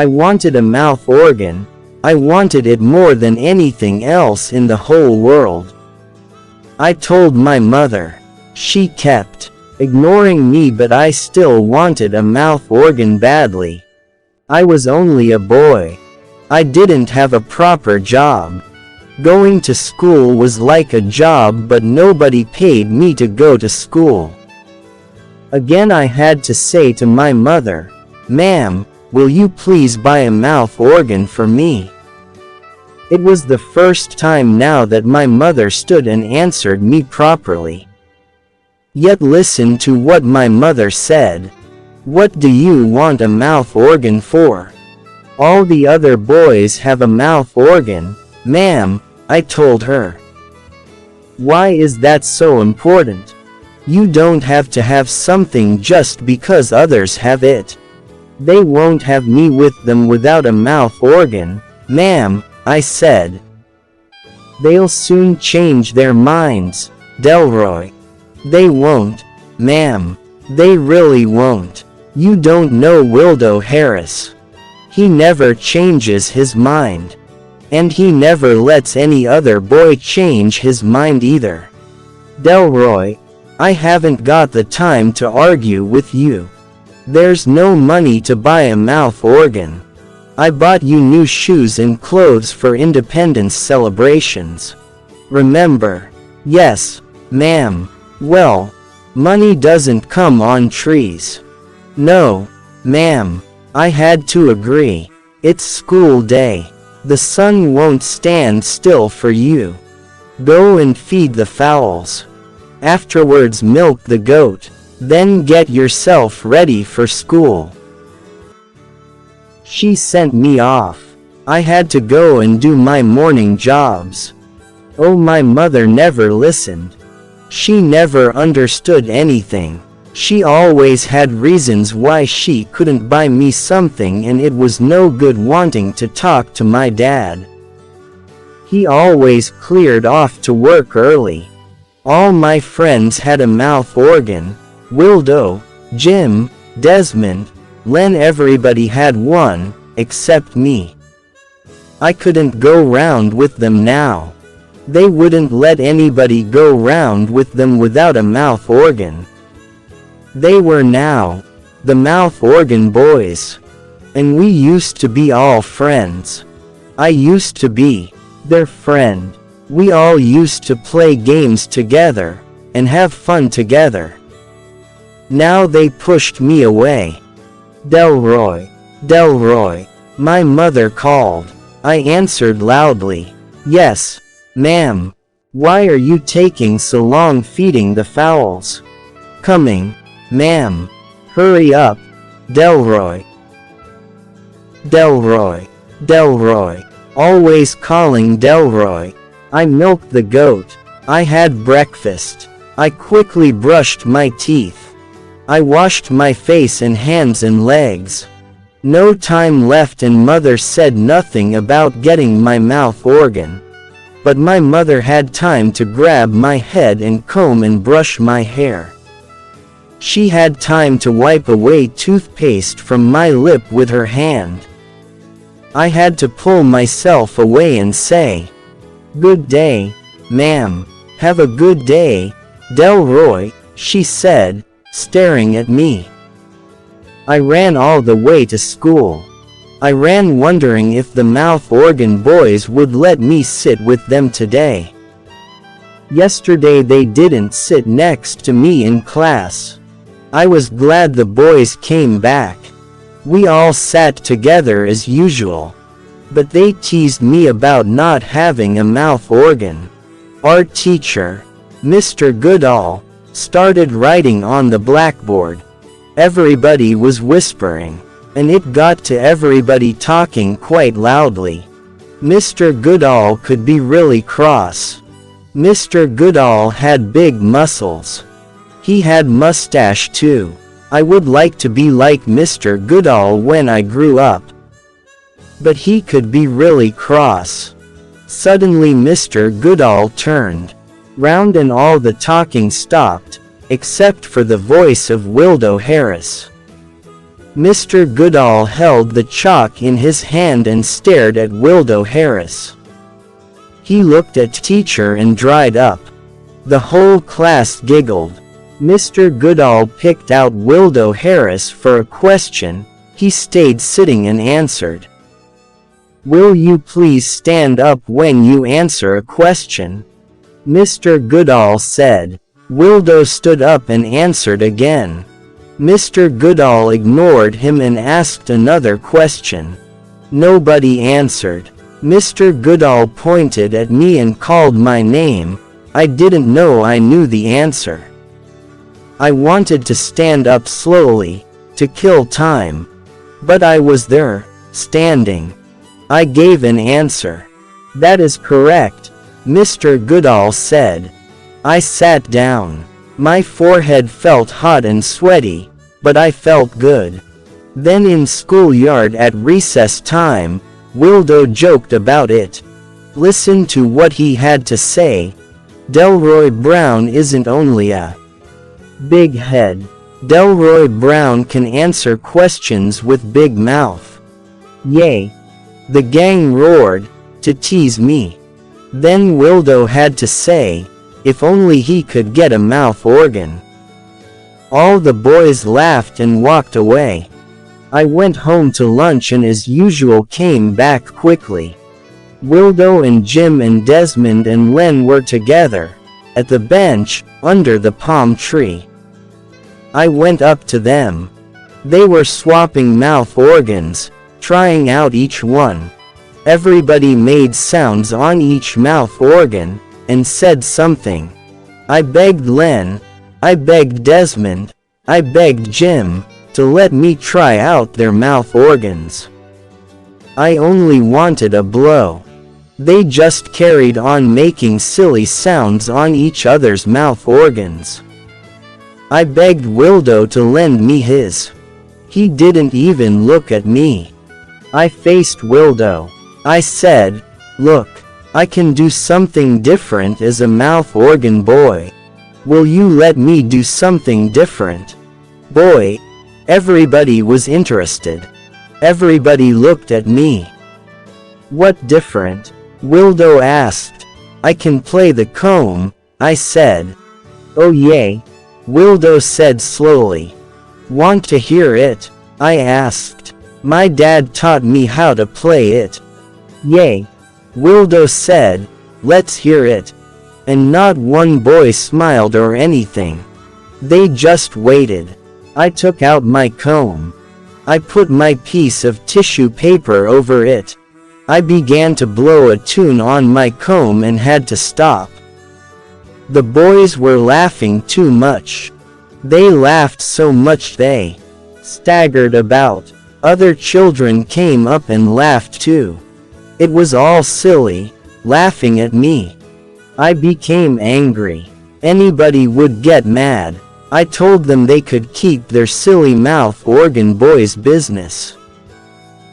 I wanted a mouth organ. I wanted it more than anything else in the whole world. I told my mother. She kept ignoring me, but I still wanted a mouth organ badly. I was only a boy. I didn't have a proper job. Going to school was like a job, but nobody paid me to go to school. Again I had to say to my mother, "Ma'am, will you please buy a mouth organ for me?" It was the first time now that my mother stood and answered me properly. Yet listen to what my mother said. "What do you want a mouth organ for? All the other boys have a mouth organ, ma'am," I told her. "Why is that so important? You don't have to have something just because others have it. They won't have me with them without a mouth organ, ma'am," I said. "They'll soon change their minds, Delroy." "They won't, ma'am. They really won't. You don't know Wildo Harris. He never changes his mind. And he never lets any other boy change his mind either. Delroy, I haven't got the time to argue with you. There's no money to buy a mouth organ. I bought you new shoes and clothes for Independence celebrations. Remember?" "Yes, ma'am." "Well, money doesn't come on trees." "No, ma'am." I had to agree. "It's school day. The sun won't stand still for you. Go and feed the fowls. Afterwards milk the goat. Then get yourself ready for school." She sent me off. I had to go and do my morning jobs. Oh, my mother never listened. She never understood anything. She always had reasons why she couldn't buy me something, and it was no good wanting to talk to my dad. He always cleared off to work early. All my friends had a mouth organ. Wildo, Jim, Desmond, Len, everybody had one, except me. I couldn't go round with them now. They wouldn't let anybody go round with them without a mouth organ. They were now the mouth organ boys. And we used to be all friends. I used to be their friend. We all used to play games together and have fun together. Now they pushed me away. "Delroy, Delroy," my mother called. I answered loudly. "Yes, ma'am." "Why are you taking so long feeding the fowls?" "Coming, ma'am." "Hurry up, Delroy." Delroy, Delroy. Always calling Delroy. I milked the goat. I had breakfast. I quickly brushed my teeth. I washed my face and hands and legs. No time left, and mother said nothing about getting my mouth organ. But my mother had time to grab my head and comb and brush my hair. She had time to wipe away toothpaste from my lip with her hand. I had to pull myself away and say, "Good day, ma'am." "Have a good day, Delroy," she said, staring at me. I ran all the way to school. I ran wondering if the mouth organ boys would let me sit with them today. Yesterday they didn't sit next to me in class. I was glad the boys came back. We all sat together as usual. But they teased me about not having a mouth organ. Our teacher, Mr. Goodall, started writing on the blackboard. Everybody was whispering, and it got to everybody talking quite loudly. Mr. Goodall could be really cross. Mr. Goodall had big muscles. He had mustache too. I would like to be like Mr. Goodall when I grew up. But he could be really cross. Suddenly Mr. Goodall turned round and all the talking stopped, except for the voice of Wildo Harris. Mr. Goodall held the chalk in his hand and stared at Wildo Harris. He looked at teacher and dried up. The whole class giggled. Mr. Goodall picked out Wildo Harris for a question. He stayed sitting and answered. "Will you please stand up when you answer a question?" Mr. Goodall said. Wildo stood up and answered again. Mr. Goodall ignored him and asked another question. Nobody answered. Mr. Goodall pointed at me and called my name. I didn't know I knew the answer. I wanted to stand up slowly, to kill time. But I was there, standing. I gave an answer. "That is correct," Mr. Goodall said. I sat down. My forehead felt hot and sweaty, but I felt good. Then in schoolyard at recess time, Wildo joked about it. Listen to what he had to say. Delroy Brown isn't only a big head. Delroy Brown can answer questions with big mouth. Yay! The gang roared, to tease me. Then Wildo had to say, if only he could get a mouth organ. All the boys laughed and walked away. I went home to lunch and as usual came back quickly. Wildo and Jim and Desmond and Len were together, at the bench, under the palm tree. I went up to them. They were swapping mouth organs, trying out each one. Everybody made sounds on each mouth organ, and said something. I begged Len, I begged Desmond, I begged Jim, to let me try out their mouth organs. I only wanted a blow. They just carried on making silly sounds on each other's mouth organs. I begged Wildo to lend me his. He didn't even look at me. I faced Wildo. I said, "Look, I can do something different as a mouth organ boy. Will you let me do something different?" Boy. Everybody was interested. Everybody looked at me. "What different?" Wildo asked. "I can play the comb," I said. "Oh yay," Wildo said slowly. "Want to hear it?" I asked. "My dad taught me how to play it." "Yay," Wildo said, "let's hear it." And not one boy smiled or anything. They just waited. I took out my comb. I put my piece of tissue paper over it. I began to blow a tune on my comb and had to stop. The boys were laughing too much. They laughed so much they staggered about. Other children came up and laughed too. It was all silly, laughing at me. I became angry. Anybody would get mad. I told them they could keep their silly mouth organ boys' business.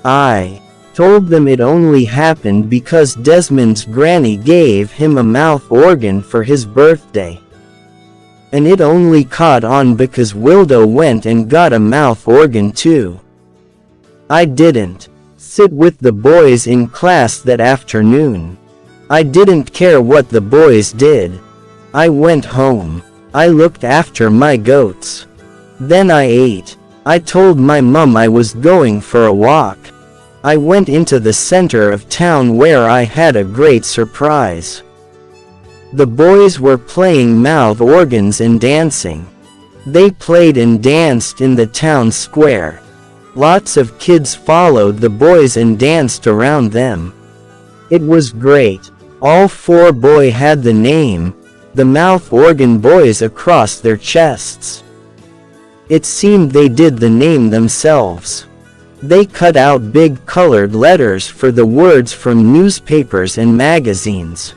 I told them it only happened because Desmond's granny gave him a mouth organ for his birthday. And it only caught on because Wildo went and got a mouth organ too. I didn't sit with the boys in class that afternoon. I didn't care what the boys did. I went home. I looked after my goats. Then I ate. I told my mum I was going for a walk. I went into the center of town where I had a great surprise. The boys were playing mouth organs and dancing. They played and danced in the town square. Lots of kids followed the boys and danced around them. It was great. All four boys had the name, the mouth organ boys, across their chests. It seemed they did the name themselves. They cut out big colored letters for the words from newspapers and magazines.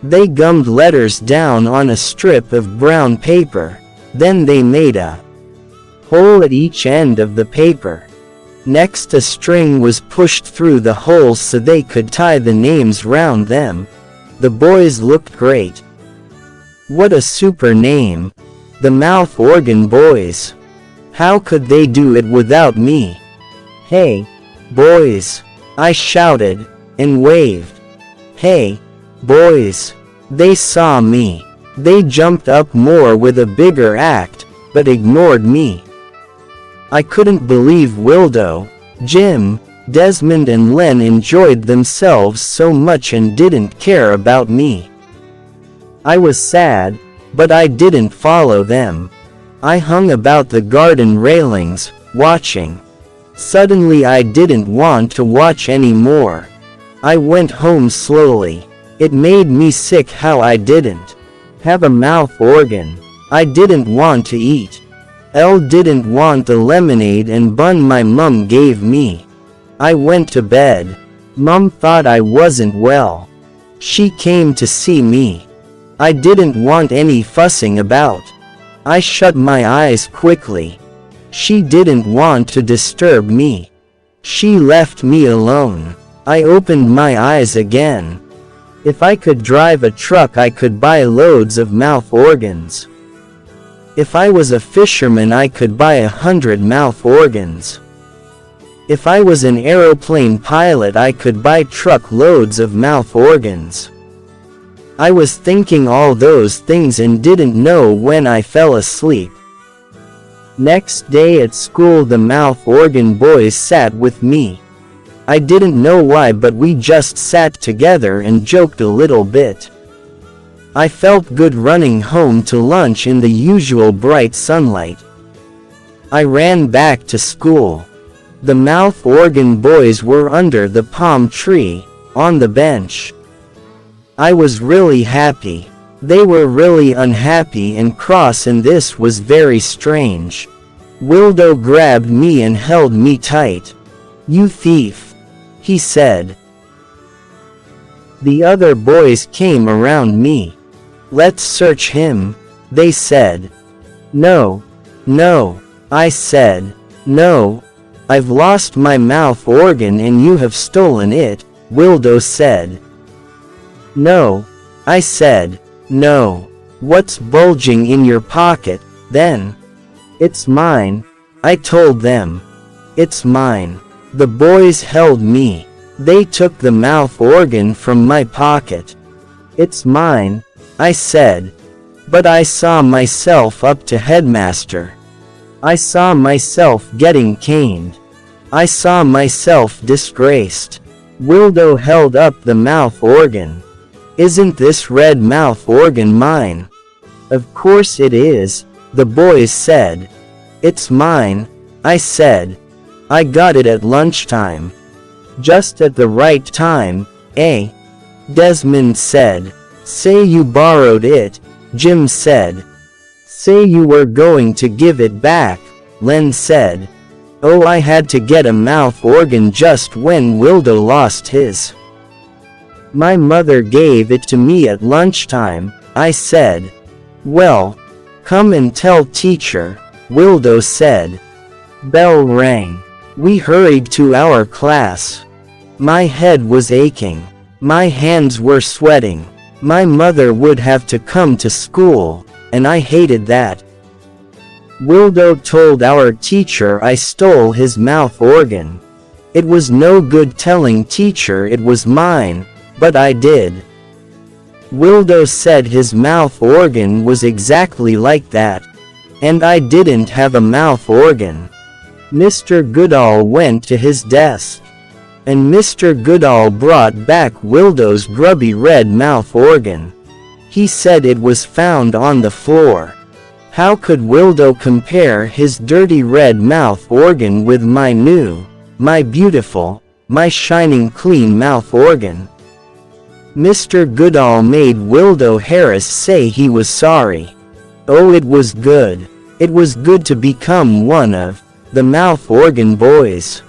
They gummed letters down on a strip of brown paper. Then they made a hole at each end of the paper. Next, a string was pushed through the holes so they could tie the names round them. The boys looked great. What a super name! The Mouth Organ Boys. How could they do it without me? Hey, boys, I shouted, and waved. Hey, boys. They saw me. They jumped up more with a bigger act, but ignored me. I couldn't believe Wildo, Jim, Desmond and Len enjoyed themselves so much and didn't care about me. I was sad, but I didn't follow them. I hung about the garden railings, watching. Suddenly I didn't want to watch anymore. I went home slowly. It made me sick how I didn't have a mouth organ. I didn't want to eat. Elle didn't want the lemonade and bun my mum gave me. I went to bed. Mum thought I wasn't well. She came to see me. I didn't want any fussing about. I shut my eyes quickly. She didn't want to disturb me. She left me alone. I opened my eyes again. If I could drive a truck, I could buy loads of mouth organs. If I was a fisherman, I could buy 100 mouth organs. If I was an aeroplane pilot, I could buy truckloads of mouth organs. I was thinking all those things and didn't know when I fell asleep. Next day at school, the mouth organ boys sat with me. I didn't know why, but we just sat together and joked a little bit. I felt good running home to lunch in the usual bright sunlight. I ran back to school. The mouth organ boys were under the palm tree, on the bench. I was really happy. They were really unhappy and cross, and this was very strange. Wildo grabbed me and held me tight. "You thief," he said. The other boys came around me. "Let's search him," they said. "No, no," I said. "No, I've lost my mouth organ and you have stolen it," Wildo said. "No," I said. "No. What's bulging in your pocket, then?" "It's mine," I told them. "It's mine." The boys held me. They took the mouth organ from my pocket. "It's mine," I said. But I saw myself up to headmaster. I saw myself getting caned. I saw myself disgraced. Wildo held up the mouth organ. "Isn't this red mouth organ mine?" "Of course it is," the boys said. "It's mine," I said. "I got it at lunchtime. Just at the right time, eh?" Desmond said. "Say you borrowed it," Jim said. "Say you were going to give it back," Len said. "Oh, I had to get a mouth organ just when Wildo lost his. My mother gave it to me at lunchtime," I said. "Well, come and tell teacher," Wildo said. Bell rang. We hurried to our class. My head was aching. My hands were sweating. My mother would have to come to school, and I hated that. Wildo told our teacher I stole his mouth organ. It was no good telling teacher it was mine, but I did. Wildo said his mouth organ was exactly like that. And I didn't have a mouth organ. Mr. Goodall went to his desk. And Mr. Goodall brought back Wildo's grubby red mouth organ. He said it was found on the floor. How could Wildo compare his dirty red mouth organ with my new, my beautiful, my shining clean mouth organ? Mr. Goodall made Wildo Harris say he was sorry. Oh, it was good. It was good to become one of the mouth organ boys.